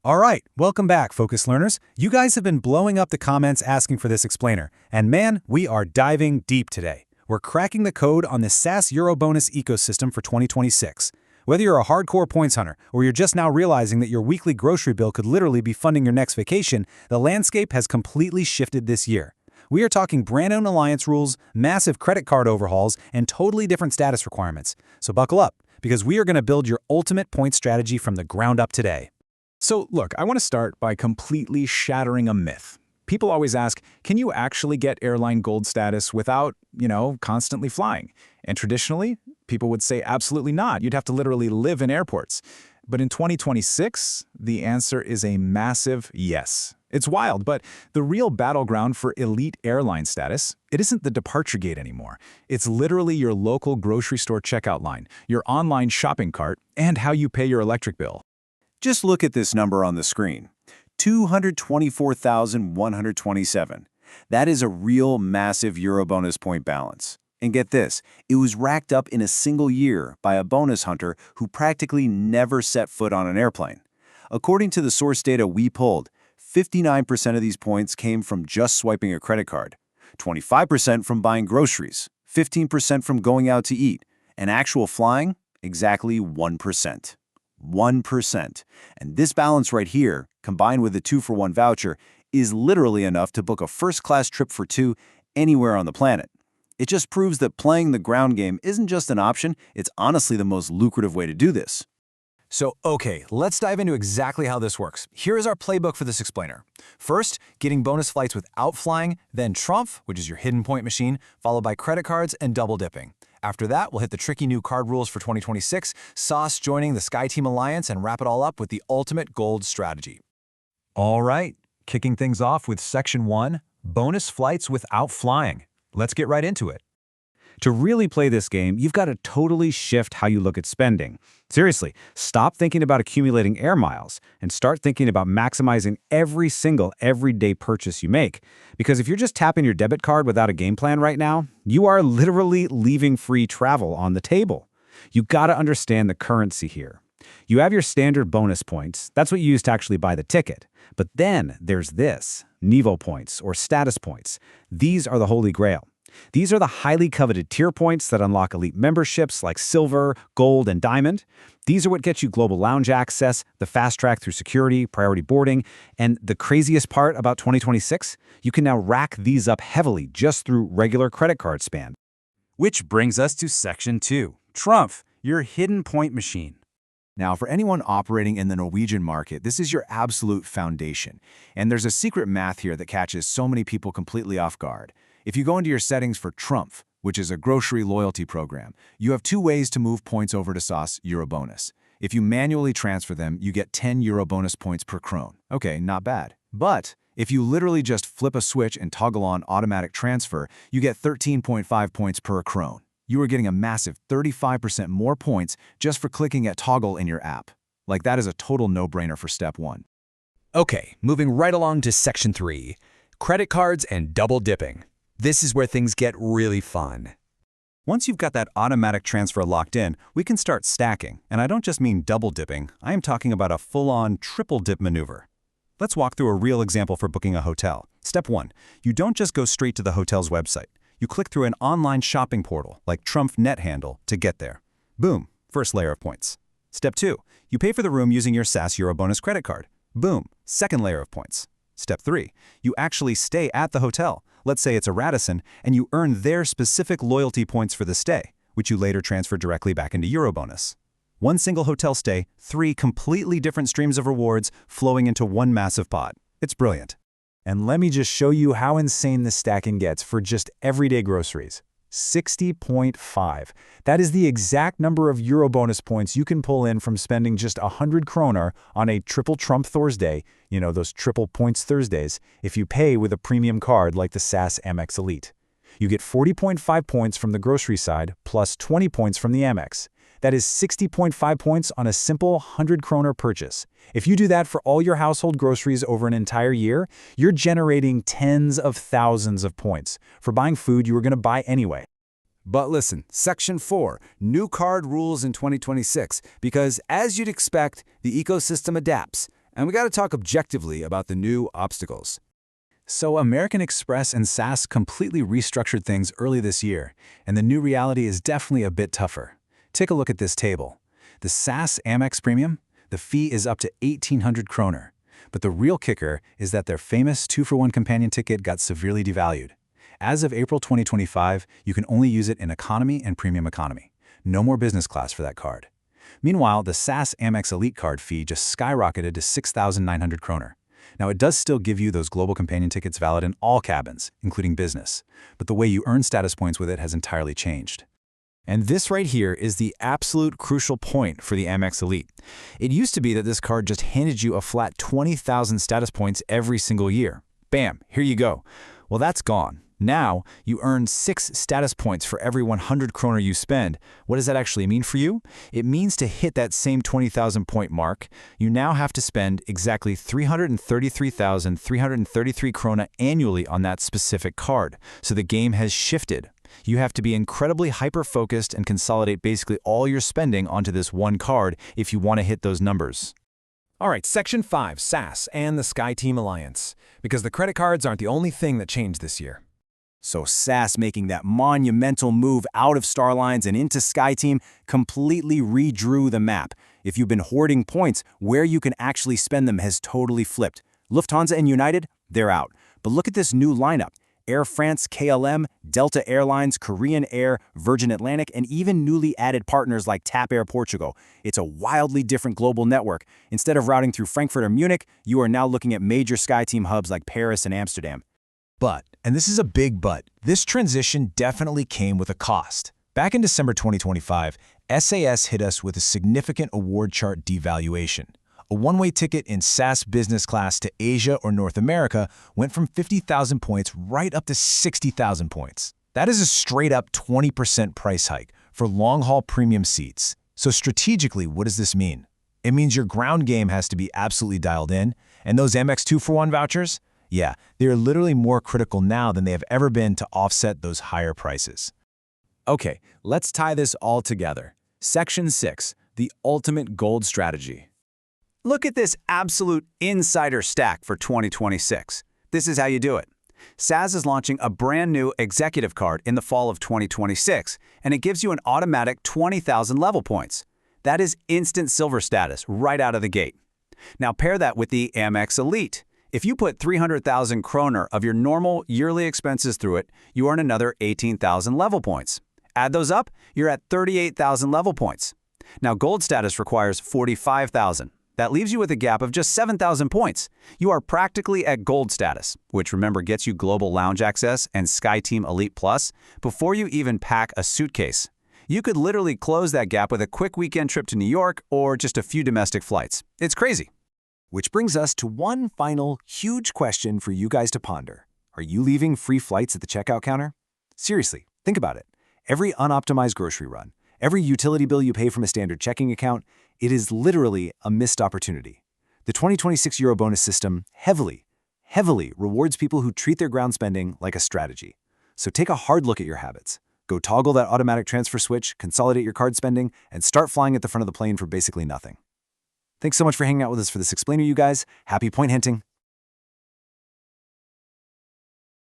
All right, welcome back, Focus Learners. You guys have been blowing up the comments asking for this explainer, and man, we are diving deep today. We're cracking the code on the SaaS EuroBonus ecosystem for 2026. Whether you're a hardcore points hunter or you're just now realizing that your weekly grocery bill could literally be funding your next vacation, the landscape has completely shifted this year. We are talking brand-owned alliance rules, massive credit card overhauls, and totally different status requirements. So buckle up, because we are going to build your ultimate point strategy from the ground up today. So look, I want to start by completely shattering a myth. People always ask, can you actually get airline gold status without, constantly flying? And traditionally, people would say absolutely not. You'd have to literally live in airports. But in 2026, the answer is a massive yes. It's wild, but the real battleground for elite airline status, it isn't the departure gate anymore. It's literally your local grocery store checkout line, your online shopping cart, and how you pay your electric bill. Just look at this number on the screen, 224,127. That is a real massive EuroBonus point balance. And get this, it was racked up in a single year by a bonus hunter who practically never set foot on an airplane. According to the source data we pulled, 59% of these points came from just swiping a credit card, 25% from buying groceries, 15% from going out to eat, and actual flying, exactly 1%. 1%. And this balance right here, combined with a 2-for-1 voucher, is literally enough to book a first-class trip for two anywhere on the planet. It just proves that playing the ground game isn't just an option, it's honestly the most lucrative way to do this. So, okay, let's dive into exactly how this works. Here is our playbook for this explainer. First, getting bonus flights without flying, then Trump, which is your hidden point machine, followed by credit cards and double dipping. After that, we'll hit the tricky new card rules for 2026, Sauce joining the SkyTeam Alliance, and wrap it all up with the ultimate gold strategy. All right, kicking things off with Section 1, bonus flights without flying. Let's get right into it. To really play this game, you've got to totally shift how you look at spending. Seriously, stop thinking about accumulating air miles and start thinking about maximizing every single everyday purchase you make. Because if you're just tapping your debit card without a game plan right now, you are literally leaving free travel on the table. You got to understand the currency here. You have your standard bonus points. That's what you use to actually buy the ticket. But then there's this, Nivo points or status points. These are the holy grail. These are the highly coveted tier points that unlock elite memberships like Silver, Gold, and Diamond. These are what get you global lounge access, the fast track through security, priority boarding, and the craziest part about 2026, you can now rack these up heavily just through regular credit card spend. Which brings us to Section 2, Trump, your hidden point machine. Now, for anyone operating in the Norwegian market, this is your absolute foundation. And there's a secret math here that catches so many people completely off guard. If you go into your settings for Trump, which is a grocery loyalty program, you have two ways to move points over to Sauce EuroBonus. If you manually transfer them, you get 10 EuroBonus points per krone. Okay, not bad. But if you literally just flip a switch and toggle on automatic transfer, you get 13.5 points per krone. You are getting a massive 35% more points just for clicking at toggle in your app. Like, that is a total no-brainer for step 1. Okay, moving right along to Section 3, credit cards and double dipping. This is where things get really fun. Once you've got that automatic transfer locked in, we can start stacking. And I don't just mean double dipping, I am talking about a full-on triple dip maneuver. Let's walk through a real example for booking a hotel. Step 1, you don't just go straight to the hotel's website. You click through an online shopping portal like Trump Net Handle to get there. Boom, first layer of points. Step 2, you pay for the room using your SaaS EuroBonus credit card. Boom, second layer of points. Step 3, you actually stay at the hotel. Let's say it's a Radisson, and you earn their specific loyalty points for the stay, which you later transfer directly back into EuroBonus. One single hotel stay, 3 completely different streams of rewards flowing into one massive pot. It's brilliant. And let me just show you how insane this stacking gets for just everyday groceries. 60.5. That is the exact number of EuroBonus points you can pull in from spending just 100 kroner on a triple Trump Thursday, those triple points Thursdays, if you pay with a premium card like the SAS Amex Elite. You get 40.5 points from the grocery side plus 20 points from the Amex. That is 60.5 points on a simple 100 kroner purchase. If you do that for all your household groceries over an entire year, you're generating tens of thousands of points for buying food you were going to buy anyway. But listen, Section 4, new card rules in 2026, because as you'd expect, the ecosystem adapts. And we got to talk objectively about the new obstacles. So American Express and SAS completely restructured things early this year, and the new reality is definitely a bit tougher. Take a look at this table. The SAS Amex Premium, the fee is up to 1,800 kroner. But the real kicker is that their famous 2-for-1 companion ticket got severely devalued. As of April 2025, you can only use it in economy and premium economy. No more business class for that card. Meanwhile, the SAS Amex Elite card fee just skyrocketed to 6,900 kroner. Now, it does still give you those global companion tickets valid in all cabins, including business, but the way you earn status points with it has entirely changed. And this right here is the absolute crucial point for the Amex Elite. It used to be that this card just handed you a flat 20,000 status points every single year. Bam, here you go. Well, that's gone. Now, you earn 6 status points for every 100 kroner you spend. What does that actually mean for you? It means to hit that same 20,000 point mark, you now have to spend exactly 333,333 krona annually on that specific card. So the game has shifted. You have to be incredibly hyper-focused and consolidate basically all your spending onto this one card if you want to hit those numbers. All right, Section 5, SAS and the SkyTeam Alliance. Because the credit cards aren't the only thing that changed this year. So SAS making that monumental move out of Starlines and into SkyTeam completely redrew the map. If you've been hoarding points, where you can actually spend them has totally flipped. Lufthansa and United, they're out. But look at this new lineup. Air France, KLM, Delta Airlines, Korean Air, Virgin Atlantic, and even newly added partners like TAP Air Portugal. It's a wildly different global network. Instead of routing through Frankfurt or Munich, you are now looking at major SkyTeam hubs like Paris and Amsterdam. But, and this is a big but, this transition definitely came with a cost. Back in December 2025, SAS hit us with a significant award chart devaluation. A one-way ticket in SAS business class to Asia or North America went from 50,000 points right up to 60,000 points. That is a straight-up 20% price hike for long-haul premium seats. So strategically, what does this mean? It means your ground game has to be absolutely dialed in, and those Amex 2-for-1 vouchers? Yeah, they're literally more critical now than they have ever been to offset those higher prices. Okay, let's tie this all together. Section 6, the ultimate gold strategy. Look at this absolute insider stack for 2026. This is how you do it. SAS is launching a brand new executive card in the fall of 2026, and it gives you an automatic 20,000 level points. That is instant silver status right out of the gate. Now pair that with the Amex Elite. If you put 300,000 kroner of your normal yearly expenses through it, you earn another 18,000 level points. Add those up, you're at 38,000 level points. Now gold status requires 45,000. That leaves you with a gap of just 7,000 points. You are practically at gold status, which remember gets you global lounge access and SkyTeam Elite Plus before you even pack a suitcase. You could literally close that gap with a quick weekend trip to New York or just a few domestic flights. It's crazy. Which brings us to one final huge question for you guys to ponder. Are you leaving free flights at the checkout counter? Seriously, think about it. Every unoptimized grocery run, every utility bill you pay from a standard checking account, it is literally a missed opportunity. The 2026 EuroBonus system heavily rewards people who treat their ground spending like a strategy. So take a hard look at your habits. Go toggle that automatic transfer switch, consolidate your card spending, and start flying at the front of the plane for basically nothing. Thanks so much for hanging out with us for this explainer, you guys. Happy point hinting.